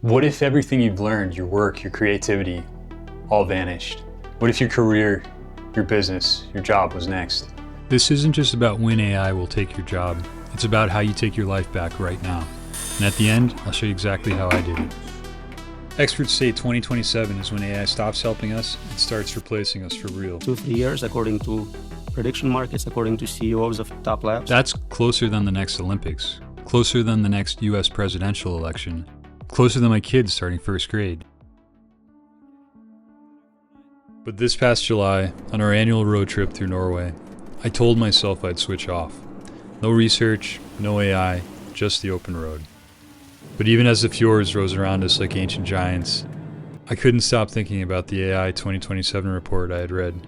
What if everything you've learned, your work, your creativity, all vanished? What if your career, your business, your job was next? This isn't just about when AI will take your job. It's about how you take your life back right now. And at the end, I'll show you exactly how I did it. Experts say 2027 is when AI stops helping us and starts replacing us for real. 2-3 years, according to prediction markets, according to CEOs of top labs. That's closer than the next Olympics, closer than the next US presidential election, closer than my kids starting first grade. But this past July, on our annual road trip through Norway, I told myself I'd switch off. No research, no AI, just the open road. But even as the fjords rose around us like ancient giants, I couldn't stop thinking about the AI 2027 report I had read.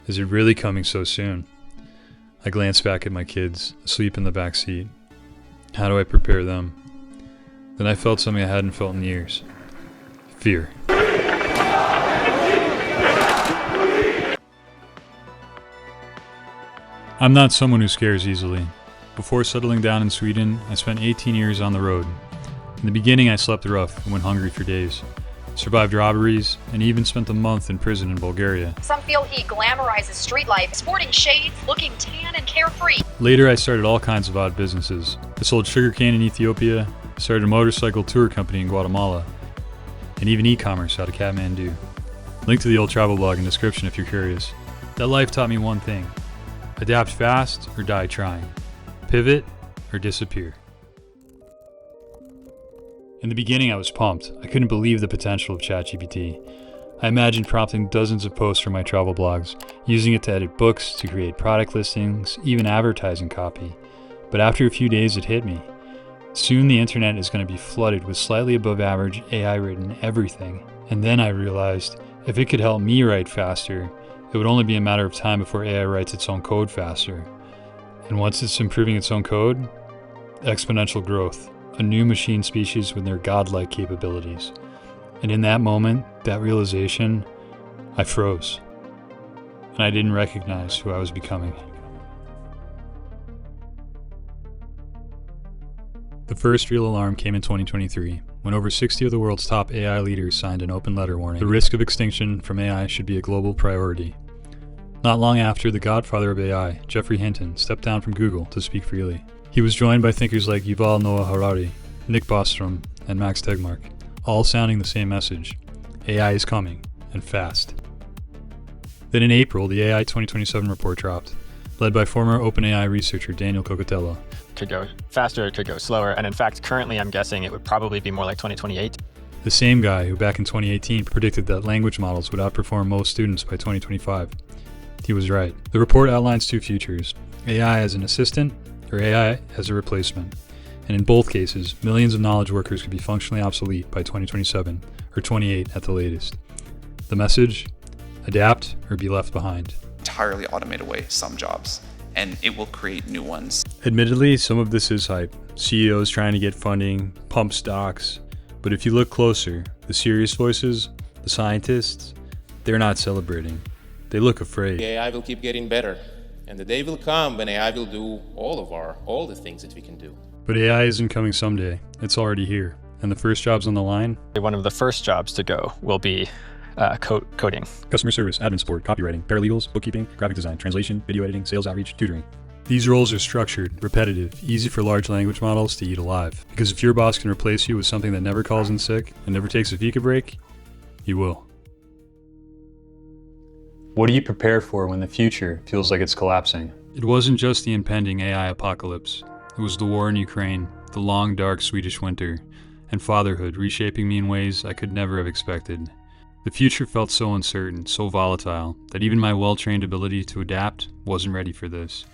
Is it really coming so soon? I glanced back at my kids, asleep in the back seat. How do I prepare them? Then I felt something I hadn't felt in years. Fear. I'm not someone who scares easily. Before settling down in Sweden, I spent 18 years on the road. In the beginning, I slept rough and went hungry for days. Survived robberies, and even spent a month in prison in Bulgaria. Some feel he glamorizes street life, sporting shades, looking tan and carefree. Later, I started all kinds of odd businesses. I sold sugarcane in Ethiopia, started a motorcycle tour company in Guatemala, and even e-commerce out of Kathmandu. Link to the old travel blog in the description if you're curious. That life taught me one thing: adapt fast or die trying. Pivot or disappear. In the beginning, I was pumped. I couldn't believe the potential of ChatGPT. I imagined prompting dozens of posts for my travel blogs, using it to edit books, to create product listings, even advertising copy. But after a few days, it hit me. Soon the internet is going to be flooded with slightly above average AI written everything. And then I realized, if it could help me write faster, it would only be a matter of time before AI writes its own code faster. And once it's improving its own code, exponential growth. A new machine species with their godlike capabilities. And in that moment, that realization, I froze. And I didn't recognize who I was becoming. The first real alarm came in 2023, when over 60 of the world's top AI leaders signed an open letter warning the risk of extinction from AI should be a global priority. Not long after, the godfather of AI, Geoffrey Hinton, stepped down from Google to speak freely. He was joined by thinkers like Yuval Noah Harari, Nick Bostrom, and Max Tegmark, all sounding the same message: AI is coming, and fast. Then in April, the AI 2027 report dropped, led by former OpenAI researcher Daniel Cocotello. Could go faster, it could go slower, and in fact, currently I'm guessing it would probably be more like 2028. The same guy who back in 2018 predicted that language models would outperform most students by 2025. He was right. The report outlines two futures: AI as an assistant, or AI as a replacement. And in both cases, millions of knowledge workers could be functionally obsolete by 2027, or 28 at the latest. The message: adapt or be left behind. Entirely automate away some jobs, and it will create new ones. Admittedly, some of this is hype. CEOs trying to get funding, pump stocks. But if you look closer, the serious voices, the scientists, they're not celebrating. They look afraid. AI will keep getting better. And the day will come when AI will do all the things that we can do. But AI isn't coming someday. It's already here. And the first jobs on the line? One of the first jobs to go will be coding. Customer service, admin support, copywriting, paralegals, bookkeeping, graphic design, translation, video editing, sales outreach, tutoring. These roles are structured, repetitive, easy for large language models to eat alive. Because if your boss can replace you with something that never calls in sick and never takes a fika break, he will. What do you prepare for when the future feels like it's collapsing? It wasn't just the impending AI apocalypse. It was the war in Ukraine, the long, dark Swedish winter, and fatherhood reshaping me in ways I could never have expected. The future felt so uncertain, so volatile, that even my well-trained ability to adapt wasn't ready for this.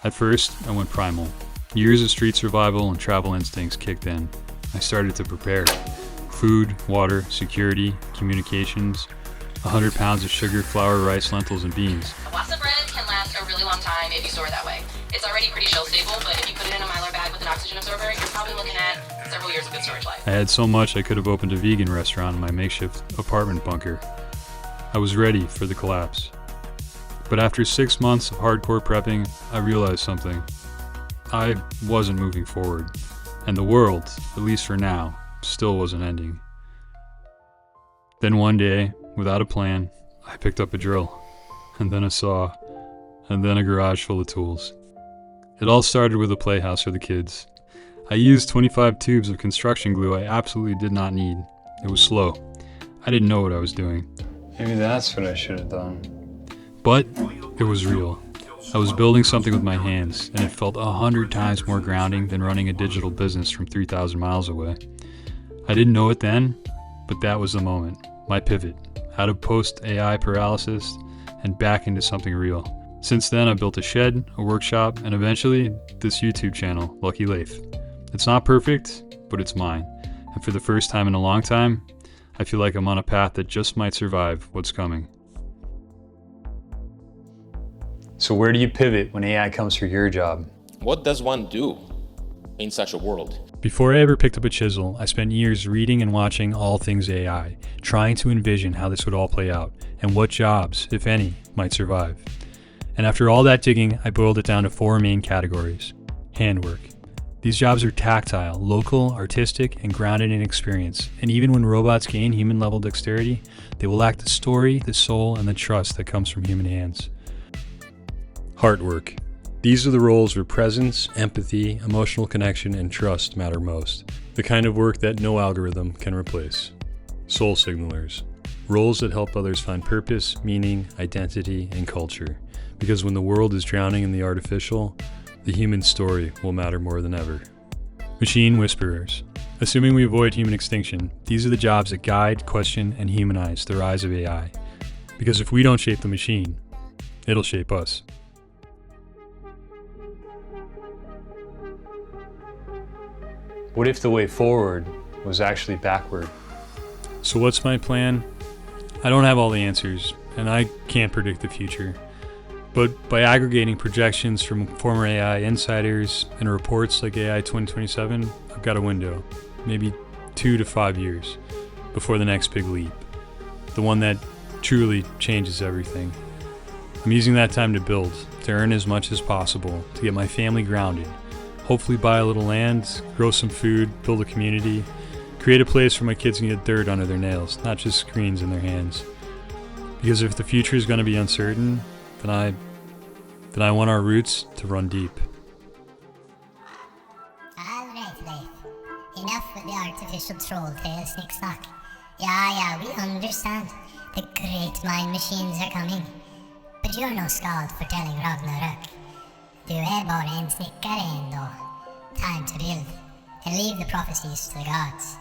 At first, I went primal. Years of street survival and travel instincts kicked in. I started to prepare. Food, water, security, communications, 100 pounds of sugar, flour, rice, lentils, and beans. A glass of bread can last a really long time if you store it that way. It's already pretty shelf stable, but if you put it in a Mylar bag with an oxygen absorber, you're probably looking at several years of good storage life. I had so much I could have opened a vegan restaurant in my makeshift apartment bunker. I was ready for the collapse. But after 6 months of hardcore prepping, I realized something. I wasn't moving forward. And the world, at least for now, still wasn't ending. Then one day, without a plan, I picked up a drill, and then a saw, and then a garage full of tools. It all started with a playhouse for the kids. I used 25 tubes of construction glue I absolutely did not need. It was slow. I didn't know what I was doing. Maybe that's what I should have done. But it was real. I was building something with my hands, and it felt 100 times more grounding than running a digital business from 3,000 miles away. I didn't know it then, but that was the moment. My pivot, out of post-AI paralysis and back into something real. Since then, I built a shed, a workshop, and eventually this YouTube channel, Lucky Lathe. It's not perfect, but it's mine. And for the first time in a long time, I feel like I'm on a path that just might survive what's coming. So where do you pivot when AI comes for your job? What does one do in such a world? Before I ever picked up a chisel, I spent years reading and watching all things AI, trying to envision how this would all play out, and what jobs, if any, might survive. And after all that digging, I boiled it down to 4 main categories. Handwork. These jobs are tactile, local, artistic, and grounded in experience. And even when robots gain human-level dexterity, they will lack the story, the soul, and the trust that comes from human hands. Heart work. These are the roles where presence, empathy, emotional connection, and trust matter most. The kind of work that no algorithm can replace. Soul signalers. Roles that help others find purpose, meaning, identity, and culture. Because when the world is drowning in the artificial, the human story will matter more than ever. Machine whisperers. Assuming we avoid human extinction, these are the jobs that guide, question, and humanize the rise of AI. Because if we don't shape the machine, it'll shape us. What if the way forward was actually backward? So what's my plan? I don't have all the answers, and I can't predict the future. But by aggregating projections from former AI insiders and reports like AI 2027, I've got a window, maybe 2 to 5 years, before the next big leap. The one that truly changes everything. I'm using that time to build, to earn as much as possible, to get my family grounded. Hopefully buy a little land, grow some food, build a community, create a place where my kids can get dirt under their nails, not just screens in their hands. Because if the future is going to be uncertain, then I want our roots to run deep. Alright, Leif. Enough with the artificial troll tale snick-snack. Yeah, we understand. The great mind machines are coming. But you're no skald for telling Ragnarök. Du är bara en snickare ändå. Time to build. And leave the prophecies to the gods.